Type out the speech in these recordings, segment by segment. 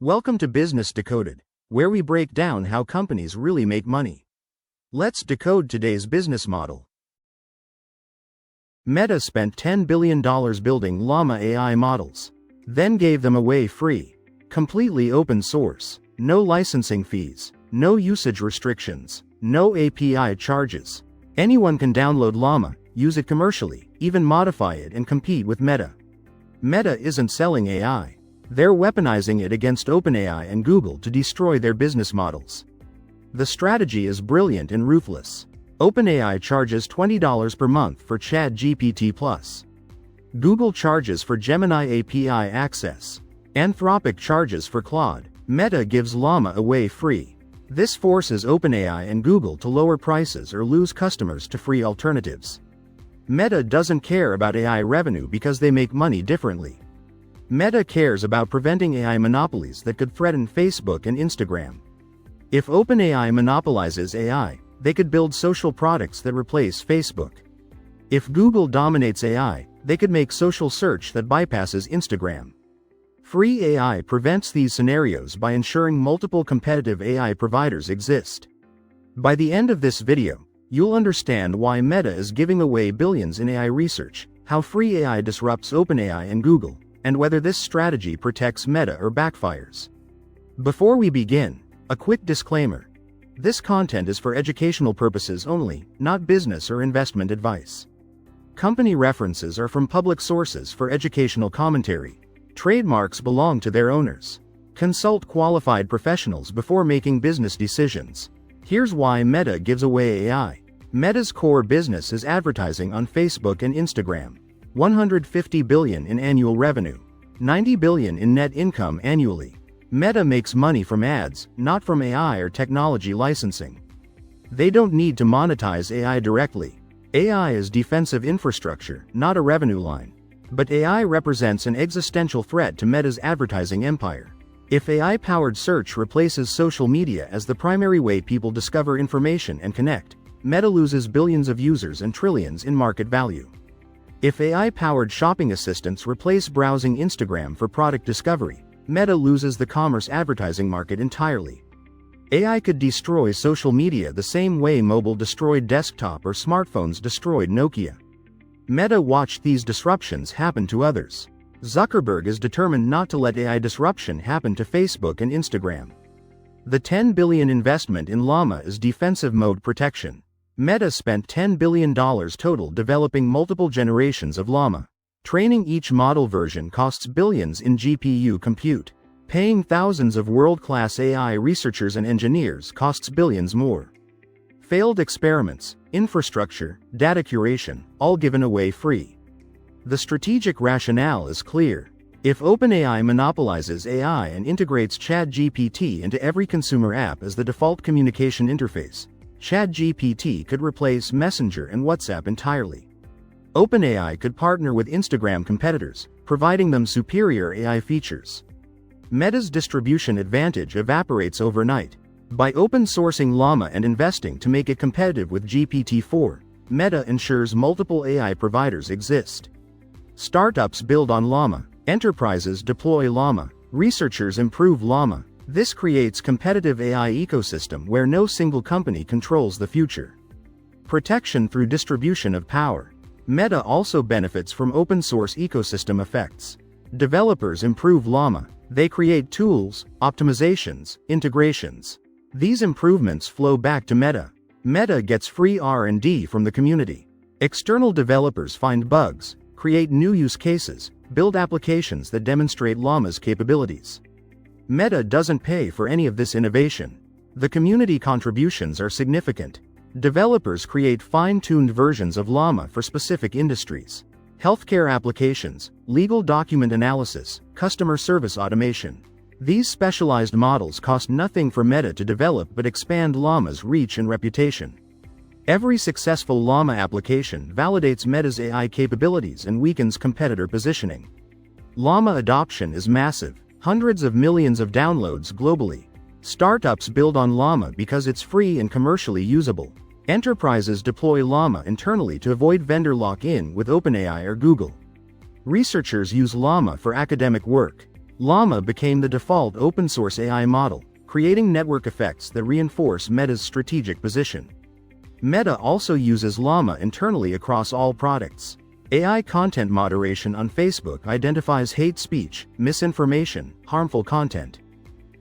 Welcome to Business Decoded, where we break down how companies really make money. Let's decode today's business model. Meta spent $10 billion building Llama AI models, then gave them away free, completely open source, no licensing fees, no usage restrictions, no API charges. Anyone can download Llama, use it commercially, even modify it and compete with Meta. Meta isn't selling AI. They're weaponizing it against OpenAI and Google to destroy their business models. The strategy is brilliant and ruthless. OpenAI charges $20 per month for ChatGPT+. Google charges for Gemini API access. Anthropic charges for Claude. Meta gives Llama away free. This forces OpenAI and Google to lower prices or lose customers to free alternatives. Meta doesn't care about AI revenue because they make money differently. Meta cares about preventing AI monopolies that could threaten Facebook and Instagram. If OpenAI monopolizes AI, they could build social products that replace Facebook. If Google dominates AI, they could make social search that bypasses Instagram. Free AI prevents these scenarios by ensuring multiple competitive AI providers exist. By the end of this video, you'll understand why Meta is giving away billions in AI research, how free AI disrupts OpenAI and Google, and whether this strategy protects Meta or backfires. Before we begin, a quick disclaimer. This content is for educational purposes only, not business or investment advice. Company references are from public sources for educational commentary. Trademarks belong to their owners. Consult qualified professionals before making business decisions. Here's why Meta gives away AI. Meta's core business is advertising on Facebook and Instagram. $150 billion in annual revenue, $90 billion in net income annually. Meta makes money from ads, not from AI or technology licensing. They don't need to monetize AI directly. AI is defensive infrastructure, not a revenue line. But AI represents an existential threat to Meta's advertising empire. If AI-powered search replaces social media as the primary way people discover information and connect, Meta loses billions of users and trillions in market value. If AI-powered shopping assistants replace browsing Instagram for product discovery, Meta loses the commerce advertising market entirely. AI could destroy social media the same way mobile destroyed desktop or smartphones destroyed Nokia. Meta watched these disruptions happen to others. Zuckerberg is determined not to let AI disruption happen to Facebook and Instagram. The $10 billion investment in Llama is defensive moat protection. Meta spent $10 billion total developing multiple generations of Llama. Training each model version costs billions in GPU compute. Paying thousands of world-class AI researchers and engineers costs billions more. Failed experiments, infrastructure, data curation, all given away free. The strategic rationale is clear. If OpenAI monopolizes AI and integrates ChatGPT into every consumer app as the default communication interface, ChatGPT could replace Messenger and WhatsApp entirely. OpenAI could partner with Instagram competitors, providing them superior AI features. Meta's distribution advantage evaporates overnight. By open-sourcing Llama and investing to make it competitive with GPT-4, Meta ensures multiple AI providers exist. Startups build on Llama, enterprises deploy Llama, researchers improve Llama. This creates competitive AI ecosystem where no single company controls the future. Protection through distribution of power. Meta also benefits from open-source ecosystem effects. Developers improve Llama. They create tools, optimizations, integrations. These improvements flow back to Meta. Meta gets free R&D from the community. External developers find bugs, create new use cases, build applications that demonstrate Llama's capabilities. Meta doesn't pay for any of this innovation. The community contributions are significant. Developers create fine-tuned versions of Llama for specific industries. Healthcare applications, legal document analysis, customer service automation. These specialized models cost nothing for Meta to develop but expand Llama's reach and reputation. Every successful Llama application validates Meta's AI capabilities and weakens competitor positioning. Llama adoption is massive. Hundreds of millions of downloads globally. Startups build on Llama because it's free and commercially usable. Enterprises deploy Llama internally to avoid vendor lock-in with OpenAI or Google. Researchers use Llama for academic work. Llama became the default open-source AI model, creating network effects that reinforce Meta's strategic position. Meta also uses Llama internally across all products. AI content moderation on Facebook identifies hate speech, misinformation, harmful content.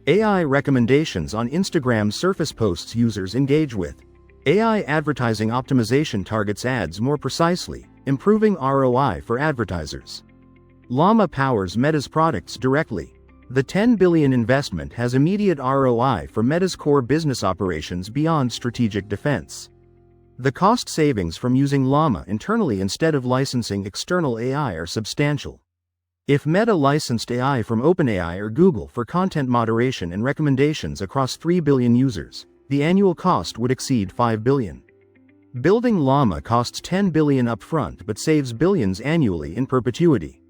AI recommendations on Instagram surface posts users engage with. AI advertising optimization targets ads more precisely, improving ROI for advertisers. Llama powers Meta's products directly. The $10 billion investment has immediate ROI for Meta's core business operations beyond strategic defense. The cost savings from using Llama internally instead of licensing external AI are substantial. If Meta licensed AI from OpenAI or Google for content moderation and recommendations across 3 billion users, the annual cost would exceed $5 billion. Building Llama costs $10 billion upfront but saves billions annually in perpetuity.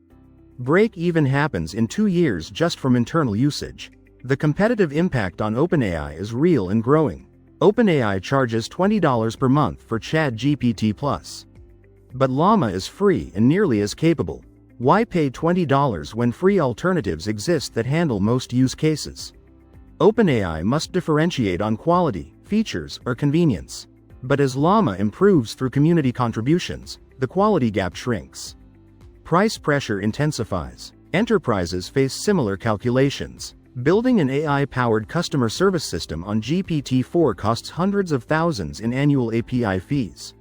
Break-even happens in 2 years just from internal usage. The competitive impact on OpenAI is real and growing. OpenAI charges $20 per month for ChatGPT+. But Llama is free and nearly as capable. Why pay $20 when free alternatives exist that handle most use cases? OpenAI must differentiate on quality, features, or convenience. But as Llama improves through community contributions, the quality gap shrinks. Price pressure intensifies. Enterprises face similar calculations. Building an AI-powered customer service system on GPT-4 costs hundreds of thousands in annual API fees.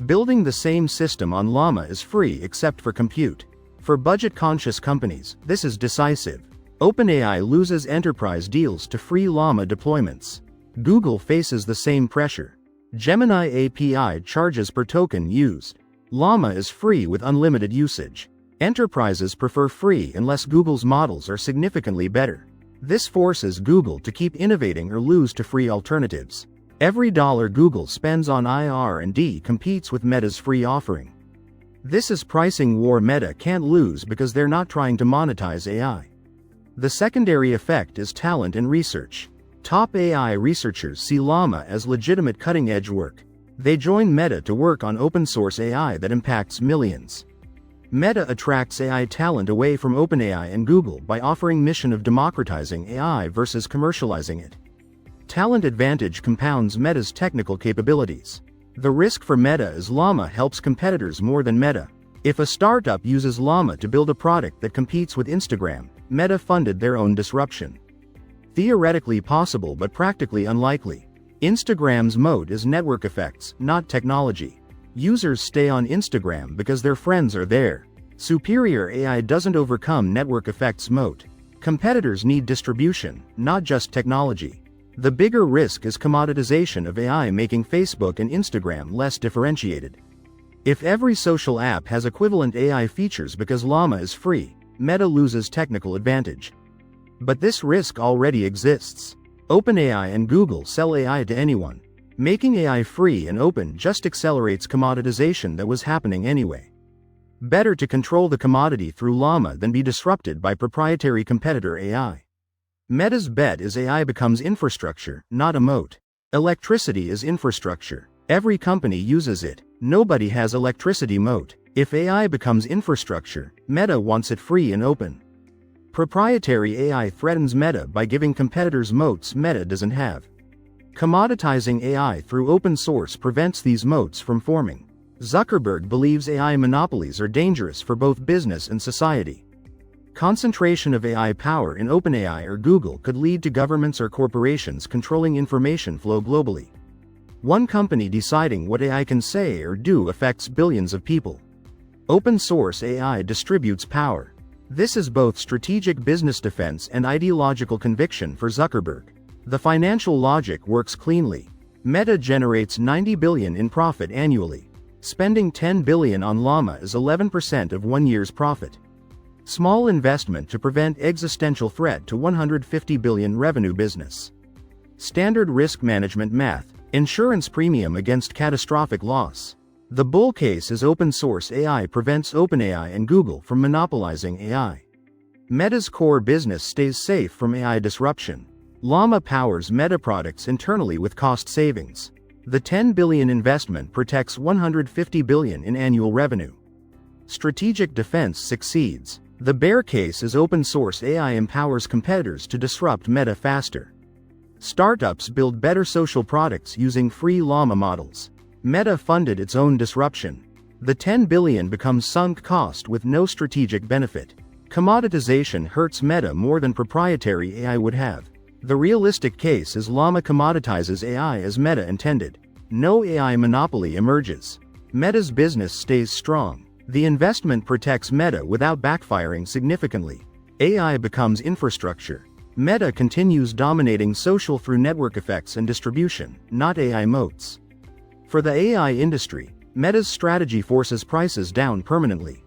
Building the same system on Llama is free except for compute. For budget-conscious companies, this is decisive. OpenAI loses enterprise deals to free Llama deployments. Google faces the same pressure. Gemini API charges per token used. Llama is free with unlimited usage. Enterprises prefer free unless Google's models are significantly better. This forces Google to keep innovating or lose to free alternatives. Every dollar Google spends on AI R&D competes with Meta's free offering. This is pricing war Meta can't lose because they're not trying to monetize AI. The secondary effect is talent and research. Top AI researchers see Llama as legitimate cutting-edge work. They join Meta to work on open-source AI that impacts millions. Meta attracts AI talent away from OpenAI and Google by offering mission of democratizing AI versus commercializing it. Talent advantage compounds Meta's technical capabilities. The risk for Meta is Llama helps competitors more than Meta. If a startup uses Llama to build a product that competes with Instagram, Meta funded their own disruption. Theoretically possible but practically unlikely. Instagram's moat is network effects, not technology. Users stay on Instagram because their friends are there. Superior AI doesn't overcome network effects moat. Competitors need distribution, not just technology. The bigger risk is commoditization of AI making Facebook and Instagram less differentiated. If every social app has equivalent AI features because Llama is free, Meta loses technical advantage. But this risk already exists. OpenAI and Google sell AI to anyone. Making AI free and open just accelerates commoditization that was happening anyway. Better to control the commodity through Llama than be disrupted by proprietary competitor AI. Meta's bet is AI becomes infrastructure, not a moat. Electricity is infrastructure. Every company uses it. Nobody has electricity moat. If AI becomes infrastructure, Meta wants it free and open. Proprietary AI threatens Meta by giving competitors moats Meta doesn't have. Commoditizing AI through open source prevents these moats from forming. Zuckerberg believes AI monopolies are dangerous for both business and society. Concentration of AI power in OpenAI or Google could lead to governments or corporations controlling information flow globally. One company deciding what AI can say or do affects billions of people. Open source AI distributes power. This is both strategic business defense and ideological conviction for Zuckerberg. The financial logic works cleanly. Meta generates $90 billion in profit annually. Spending $10 billion on Llama is 11% of 1 year's profit. Small investment to prevent existential threat to $150 billion revenue business. Standard risk management math, insurance premium against catastrophic loss. The bull case is open source AI prevents OpenAI and Google from monopolizing AI. Meta's core business stays safe from AI disruption. Llama powers Meta products internally with cost savings. The $10 billion investment protects $150 billion in annual revenue. Strategic defense succeeds. The bear case is open source AI empowers competitors to disrupt Meta faster. Startups build better social products using free Llama models. Meta funded its own disruption. The $10 billion becomes sunk cost with no strategic benefit. Commoditization hurts Meta more than proprietary AI would have. The realistic case is Llama commoditizes AI as Meta intended. No AI monopoly emerges. Meta's business stays strong. The investment protects Meta without backfiring significantly. AI becomes infrastructure. Meta continues dominating social through network effects and distribution, not AI moats. For the AI industry, Meta's strategy forces prices down permanently.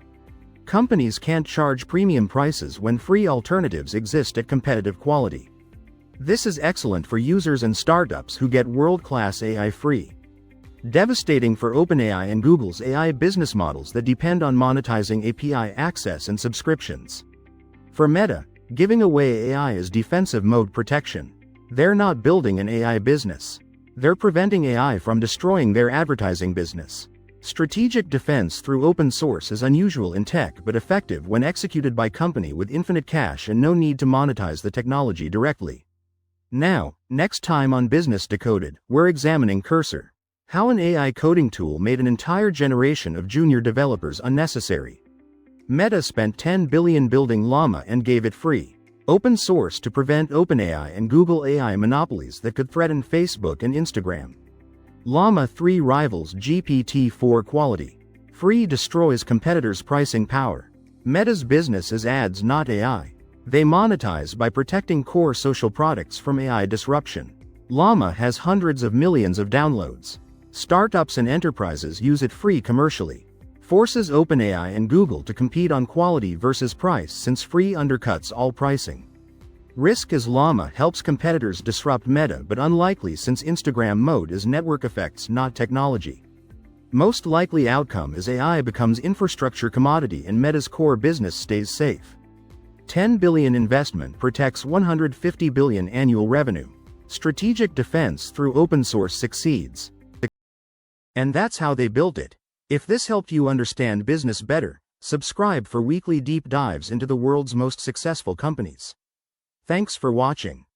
Companies can't charge premium prices when free alternatives exist at competitive quality. This is excellent for users and startups who get world-class AI free. Devastating for OpenAI and Google's AI business models that depend on monetizing API access and subscriptions. For Meta, giving away AI is defensive mode protection. They're not building an AI business. They're preventing AI from destroying their advertising business. Strategic defense through open source is unusual in tech but effective when executed by a company with infinite cash and no need to monetize the technology directly. Now, next time on Business Decoded, we're examining Cursor. How an AI coding tool made an entire generation of junior developers unnecessary. Meta spent $10 billion building Llama and gave it free. Open source to prevent OpenAI and Google AI monopolies that could threaten Facebook and Instagram. Llama 3 rivals GPT-4 quality. Free destroys competitors' pricing power. Meta's business is ads, not AI. They monetize by protecting core social products from AI disruption. Llama has hundreds of millions of downloads. Startups and enterprises use it free commercially. Forces OpenAI and Google to compete on quality versus price since free undercuts all pricing. Risk is Llama helps competitors disrupt Meta but unlikely since Instagram mode is network effects, not technology. Most likely outcome is AI becomes infrastructure commodity and Meta's core business stays safe. $10 billion investment protects $150 billion annual revenue. Strategic defense through open source succeeds. And that's how they built it. If this helped you understand business better, subscribe for weekly deep dives into the world's most successful companies. Thanks for watching.